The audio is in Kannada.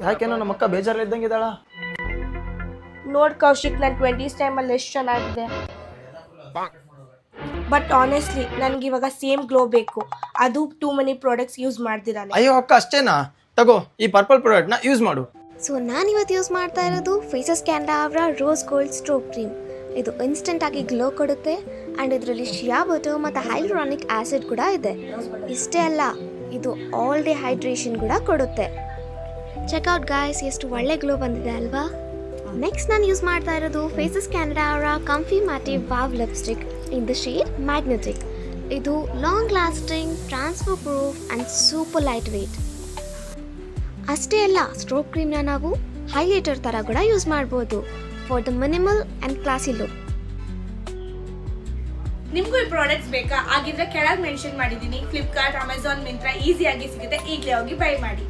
ಯಾಕೇನೋ ನಮ್ಮ ಅಕ್ಕ ಬೇಜಾರಲ್ಲಿದ್ದಂಗೆ ಇದ್ದಾಳ. ನೋಡ್ ಕೌಶಿಕ್, ನನ್ನ 20s ಟೈಮಲ್ಲಿ ಎಷ್ಟು ಚೆನ್ನಾಗಿದೆ. ಬಟ್ ಆನೆಸ್ಟ್ಲಿ ನನಗೆ ಇವಾಗ ಸೇಮ್ ಗ್ಲೋ ಬೇಕು. ಅದು ಟೂ ಮನಿ ಪ್ರಾಡಕ್ಟ್ಸ್ ಯೂಸ್ ಮಾಡ್ದಿರಾನೆ. ಅಯ್ಯೋ ಅಕ್ಕ, ಅಷ್ಟೇನಾ? ತಗೋ ಈ ಪರ್ಪಲ್ ಪ್ರಾಡಕ್ಟ್ನ ಯೂಸ್ ಮಾಡು. ಸೊ ನಾನಿವತ್ತು ಯೂಸ್ ಮಾಡ್ತಾ ಇರೋದು ಫೇಸಸ್ ಕ್ಯಾನ್ರಾ ಅವರ ರೋಸ್ ಗೋಲ್ಡ್ ಸ್ಟ್ರೋಕ್ ಕ್ರೀಮ್. ಇದು ಇನ್ಸ್ಟೆಂಟ್ ಆಗಿ ಗ್ಲೋ ಕೊಡುತ್ತೆ ಆ್ಯಂಡ್ ಇದರಲ್ಲಿ ಶಿಯಾ ಬಟರ್ ಮತ್ತು ಹೈಲುರಾನಿಕ್ ಆ್ಯಸಿಡ್ ಕೂಡ ಇದೆ. ಇಷ್ಟೇ ಅಲ್ಲ, ಇದು ಆಲ್ ಡೇ ಹೈಡ್ರೇಷನ್ ಕೂಡ ಕೊಡುತ್ತೆ. ಚೆಕ್ಔಟ್ ಗಾಯ್ಸ್, ಎಷ್ಟು ಒಳ್ಳೆ ಗ್ಲೋ ಬಂದಿದೆ ಅಲ್ವಾ? ನೆಕ್ಸ್ಟ್ ನಾನು ಯೂಸ್ ಮಾಡ್ತಾ ಇರೋದು ಫೇಸಸ್ ಕ್ಯಾನ್ರಾ ಅವರ comfy matte wow lipstick in the shade magnetic. ಇದು long lasting, transfer proof and super light weight. ಅಷ್ಟೇ ಅಲ್ಲ, ಸ್ಟ್ರೋಕ್ ಕ್ರೀಮ್ನ ನಾವು ಹೈಲೈಟರ್ ಥರ ಕೂಡ ಯೂಸ್ ಮಾಡ್ಬೋದು for the minimal and classy look. ನಿಮಗೂ ಈ ಪ್ರಾಡಕ್ಟ್ಸ್ ಬೇಕಾ? ಆಗಿದ್ರೆ ಕೆಳಗೆ ಮೆನ್ಷನ್ ಮಾಡಿದ್ದೀನಿ. ಫ್ಲಿಪ್ಕಾರ್ಟ್, ಅಮೆಝಾನ್, ಮಿಂತ್ರಾ ಈಸಿಯಾಗಿ ಸಿಗುತ್ತೆ. ಈಗಲೇ ಹೋಗಿ ಬೈ ಮಾಡಿ.